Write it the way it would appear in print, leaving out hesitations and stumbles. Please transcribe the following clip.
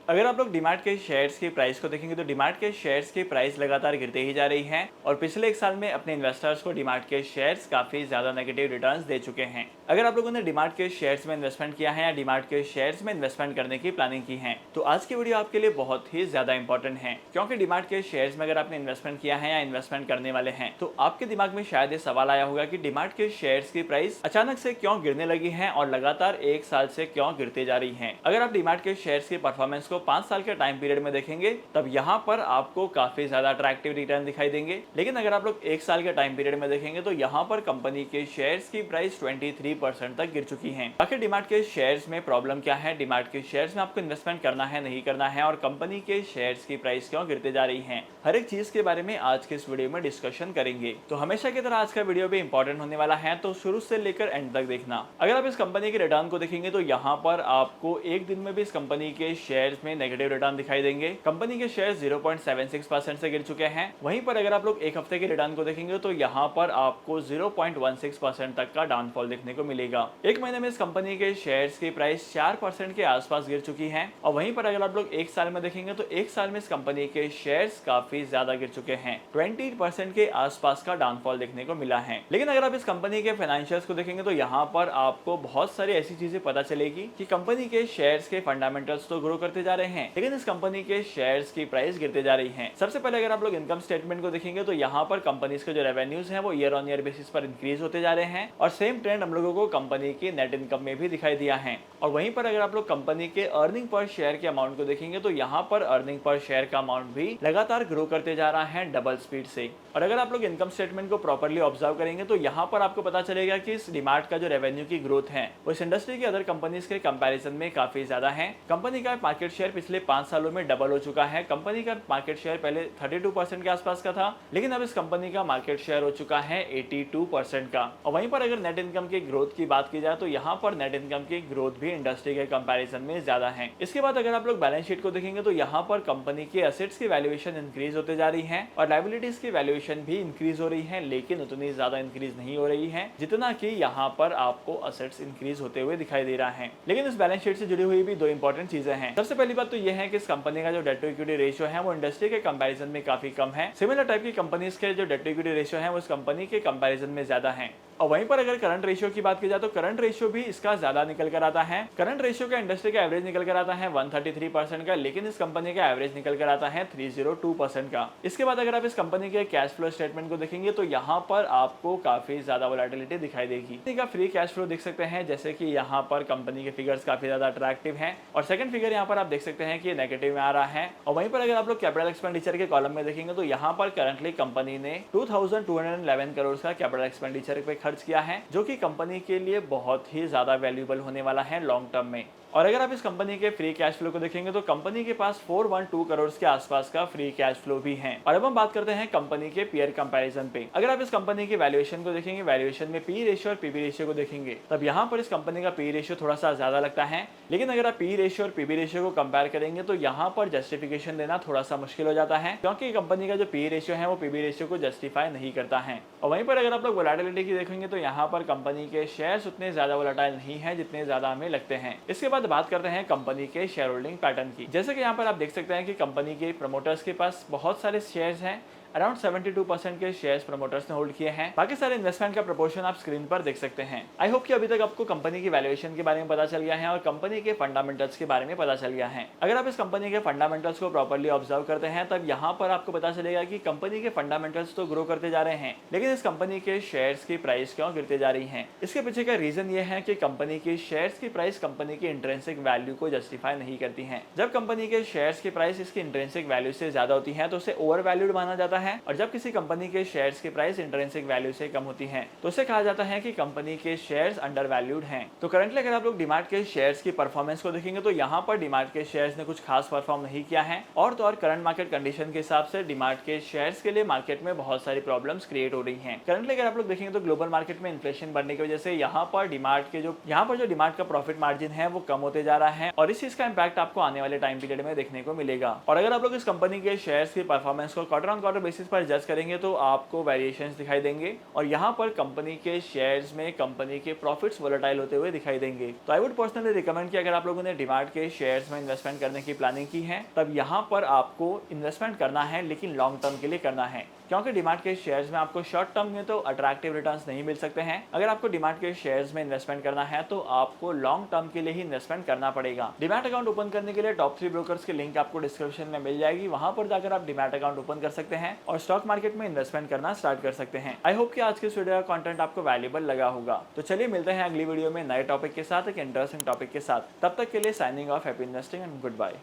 अगर आप लोग डीमार्ट के शेयर्स की प्राइस को देखेंगे तो डीमार्ट के शेयर्स की प्राइस लगातार गिरते ही जा रही है और पिछले एक साल में अपने इन्वेस्टर्स को डीमार्ट के शेयर्स काफी ज्यादा नेगेटिव रिटर्न्स दे चुके हैं। अगर आप लोगों ने डीमार्ट के शेयर्स में इन्वेस्टमेंट किया है या डीमार्ट के शेयर्स में इन्वेस्टमेंट करने की प्लानिंग की है तो आज की वीडियो आपके लिए बहुत ही ज्यादा इंपॉर्टेंट है, क्योंकि डीमार्ट के शेयर्स में अगर आपने इन्वेस्टमेंट किया है या इन्वेस्टमेंट करने वाले हैं तो आपके दिमाग में शायद ये सवाल आया होगा कि डीमार्ट के शेयर्स की प्राइस अचानक से क्यों गिरने लगी है और लगातार एक साल से क्यों गिरती जा रही है। अगर आप डीमार्ट के शेयर्स की परफॉर्मेंस को 5 साल के टाइम पीरियड में देखेंगे तब यहाँ पर आपको काफी ज्यादा अट्रैक्टिव रिटर्न दिखाई देंगे, लेकिन अगर आप लोग एक साल के टाइम पीरियड में देखेंगे तो यहाँ पर कंपनी के शेयर्स की प्राइस 23% तक गिर चुकी है। आखिर डीमार्ट के शेयर्स में प्रॉब्लम क्या है, डीमार्ट के शेयर्स में आपको इन्वेस्टमेंट करना है नहीं करना है और कंपनी के शेयर्स की प्राइस क्यों गिरते जा रही है, हर एक चीज के बारे में आज के इस वीडियो में डिस्कशन करेंगे। तो हमेशा की तरह आज का वीडियो भी इंपॉर्टेंट होने वाला है, तो शुरू से लेकर एंड तक देखना। अगर आप इस कंपनी के रिटर्न को देखेंगे तो यहाँ पर आपको एक दिन में भी इस कंपनी के शेयर्स में नेगेटिव रिटर्न दिखाई देंगे। कंपनी के शेयर्स 0.76% से गिर चुके हैं। वहीं पर अगर आप लोग एक हफ्ते के रिटर्न को देखेंगे तो यहाँ पर आपको 0.16% तक का डाउनफॉल देखने को मिलेगा। एक महीने में इस कंपनी के शेयर्स की प्राइस 4% के आसपास गिर चुकी है और वहीं पर अगर आप लोग एक साल में देखेंगे तो एक साल में इस कंपनी के शेयर्स काफी ज्यादा गिर चुके हैं। 20% के आसपास का डाउनफॉल देखने को मिला है। लेकिन अगर आप इस कंपनी के फाइनेंशियल्स को देखेंगे तो यहाँ पर आपको बहुत सारी ऐसी चीजें पता चलेगी कि कंपनी के शेयर्स के फंडामेंटल्स तो ग्रो करते जा रहे हैं, लेकिन इस कंपनी के शेयर्स की प्राइस गिरते जा रही है। सबसे पहले अगर आप लोग इनकम स्टेटमेंट को देखेंगे तो यहाँ पर कंपनीज के जो रेवेन्यूज हैं वो ईयर ऑन ईयर बेसिस पर इंक्रीज होते जा रहे हैं और सेम ट्रेंड हम लोगों को कंपनी की नेट इनकम में भी दिखाई दिया है। और वहीं पर अगर आप लोग कंपनी के अर्निंग पर शेयर के अमाउंट को देखेंगे तो यहाँ पर अर्निंग पर शेयर का अमाउंट भी लगातार ग्रो करते जा रहा है डबल स्पीड से। और अगर आप लोग इनकम स्टेटमेंट को प्रॉपर्ली ऑब्जर्व करेंगे तो यहाँ पर आपको पता चलेगा कि इस डीमार्ट का जो रेवेन्यू की ग्रोथ है वो इस इंडस्ट्री के अदर कंपनीज के कंपैरिजन में काफी ज्यादा है। कंपनी का मार्केट शेयर पिछले 5 सालों में डबल हो चुका है। कंपनी का मार्केट शेयर पहले 32% के आसपास का था, लेकिन अब इस कंपनी का मार्केट शेयर हो चुका है 82% का। और वहीं पर अगर नेट इनकम की ग्रोथ की बात की जाए तो यहाँ पर नेट इनकम की ग्रोथ भी इंडस्ट्री के कंपैरिजन में ज्यादा है। इसके बाद अगर आप लोग बैलेंस शीट को देखेंगे तो यहाँ पर कंपनी के एसेट्स की वैल्यूएशन इंक्रीज होते जा रही है और लायबिलिटीज की वैल्यूएशन भी इंक्रीज हो रही है, लेकिन उतनी ज्यादा इंक्रीज नहीं हो रही है जितना कि यहाँ पर आपको एसेट्स इंक्रीज होते हुए दिखाई दे रहा है। लेकिन इस बैलेंस शीट से जुड़ी हुई भी दो इंपॉर्टेंट चीजें हैं। सबसे पहली बात तो यह है कि इस कंपनी का जो डेट टू इक्विटी रेशियो है वो इंडस्ट्री के कंपैरिजन में काफी कम है। सिमिलर टाइप की कंपनीज के जो डेट टू इक्विटी रेशियो है वो इस कंपनी के कंपैरिजन में ज्यादा है। और वहीं पर अगर करंट रेशियो की बात की जाए तो करंट रेशियो भी इसका ज्यादा निकल कर आता है। करंट रेशियो का इंडस्ट्री का एवरेज निकल कर आता है 133% का, लेकिन इस कंपनी का एवरेज निकल कर आता है 302% का। इसके बाद अगर आप इस कंपनी के कैश फ्लो स्टेटमेंट को देखेंगे तो यहाँ पर आपको काफी ज्यादा वोलेटिलिटी दिखाई देगी। कंपनी का फ्री कैश फ्लो देख सकते हैं, जैसे कि यहाँ पर कंपनी के फिगर्स काफी ज्यादा अट्रैक्टिव हैं और सेकंड फिगर यहाँ पर आप देख सकते हैं कि नेगेटिव में आ रहा है। और वहीं पर अगर आप लोग कैपिटल एक्सपेंडिचर के कॉलम में देखेंगे तो यहाँ पर करंटली कंपनी ने 2211 करोड़ का कैपिटल एक्सपेंडिचर पे खर्च किया है, जो कि कंपनी के लिए बहुत ही ज्यादा वैल्यूएबल होने वाला है लॉन्ग टर्म में। और अगर आप इस कंपनी के फ्री कैश फ्लो को देखेंगे तो कंपनी के पास 412 करोड़ के आसपास का फ्री कैश फ्लो भी है। और अब हम बात करते हैं कंपनी के पीयर कंपैरिजन पे। अगर आप इस कंपनी के वैल्यूएशन को देखेंगे, वैल्यूएशन में पी रेशियो और पीबी रेशियो को देखेंगे तब यहाँ पर इस कंपनी का पी रेशियो थोड़ा सा ज्यादा लगता है, लेकिन अगर आप पी रेशियो और पीबी रेशियो को कंपेयर करेंगे तो यहाँ पर जस्टिफिकेशन देना थोड़ा सा मुश्किल हो जाता है, क्योंकि कंपनी का जो पी रेशियो है वो पीबी रेशियो को जस्टिफाई नहीं करता है। और वहीं पर अगर आप लोग वोलेटिलिटी की देखेंगे तो यहाँ पर कंपनी के शेयर्स उतने ज्यादा वोलेटाइल नहीं है जितने ज्यादा हमें लगते हैं। इसके बाद बात करते हैं कंपनी के शेयर होल्डिंग पैटर्न की। जैसे कि यहाँ पर आप देख सकते हैं कि कंपनी के प्रमोटर्स के पास बहुत सारे शेयर्स हैं। अराउंड 72% के शेयर्स प्रमोटर्स ने होल्ड किए हैं। बाकी सारे इन्वेस्टमेंट का प्रोपोर्शन आप स्क्रीन पर देख सकते हैं। आई होप कि अभी तक आपको कंपनी की वैल्यूएशन के बारे में पता चल गया है और कंपनी के फंडामेंटल्स के बारे में पता चल गया है। अगर आप इस कंपनी के फंडामेंटल्स को प्रॉपर्ली ऑब्जर्व करते हैं तब यहाँ पर आपको पता चलेगा कि कंपनी के फंडामेंटल्स तो ग्रो करते जा रहे हैं, लेकिन इस कंपनी के शेयर्स की प्राइस क्यों गिरते जा रही है। इसके पीछे का रीजन ये है कि कंपनी की शेयर्स की प्राइस कंपनी की इंट्रिंसिक वैल्यू को जस्टिफाई नहीं करती है। जब कंपनी के शेयर्स की प्राइस इसकी इंट्रिंसिक वैल्यू से ज्यादा होती है तो उसे ओवर वैल्यूड माना जाता है, और जब किसी कंपनी के शेयर्स की प्राइस इंट्रिंसिक वैल्यू से कम होती है तो उसे कहा जाता है कि कंपनी के शेयर्स अंडर वैल्यूड हैं। तो करंटली अगर आप लोग डीमार्ट के शेयर्स की परफॉर्मेंस को देखेंगे तो यहाँ पर डीमार्ट के शेयर्स ने कुछ खास परफॉर्म नहीं किया है, और तो और करंट मार्केट कंडीशन के हिसाब से डीमार्ट के शेयर्स के लिए मार्केट में बहुत सारी प्रॉब्लम्स क्रिएट हो रही हैं। करंटली अगर आप लोग देखेंगे तो ग्लोबल मार्केट में इन्फ्लेशन बढ़ने की वजह से यहाँ पर जो डीमार्ट का प्रॉफिट मार्जिन है वो कम होते जा रहा है, और इस चीज का इंपैक्ट आपको आने वाले टाइम पीरियड में देखने को मिलेगा। और अगर आप लोग इस कंपनी के शेयर्स की परफॉर्मेंस को क्वार्टर ऑन क्वार्टर बेसिस पर जज करेंगे तो आपको वेरिएशंस दिखाई देंगे और यहाँ पर कंपनी के शेयर्स में कंपनी के प्रॉफिट्स वोलेटाइल होते हुए दिखाई देंगे। तो आई वुड पर्सनली रिकमेंड कि अगर आप लोगों ने डीमार्ट के शेयर्स में इन्वेस्टमेंट करने की प्लानिंग की है तब यहाँ पर आपको इन्वेस्टमेंट करना है, लेकिन लॉन्ग टर्म के लिए करना है, क्योंकि डीमार्ट के शेयर्स में आपको शॉर्ट टर्म में तो अट्रैक्टिव रिटर्न्स नहीं मिल सकते हैं। अगर आपको डीमार्ट के शेयर्स में इन्वेस्टमेंट करना है तो आपको लॉन्ग टर्म के लिए ही इन्वेस्टमेंट करना पड़ेगा। डीमैट अकाउंट ओपन करने के लिए टॉप 3 ब्रोकर्स की लिंक आपको डिस्क्रिप्शन में मिल जाएगी, वहां पर जाकर आप डीमैट अकाउंट ओपन कर सकते हैं और स्टॉक मार्केट में इन्वेस्टमेंट करना स्टार्ट कर सकते हैं। आई होप कि आज के इस वीडियो का कंटेंट आपको वैल्यूएबल लगा होगा। तो चलिए मिलते हैं अगली वीडियो में नए टॉपिक के साथ, एक इंटरेस्टिंग टॉपिक के साथ। तब तक के लिए signing off, happy investing and good bye.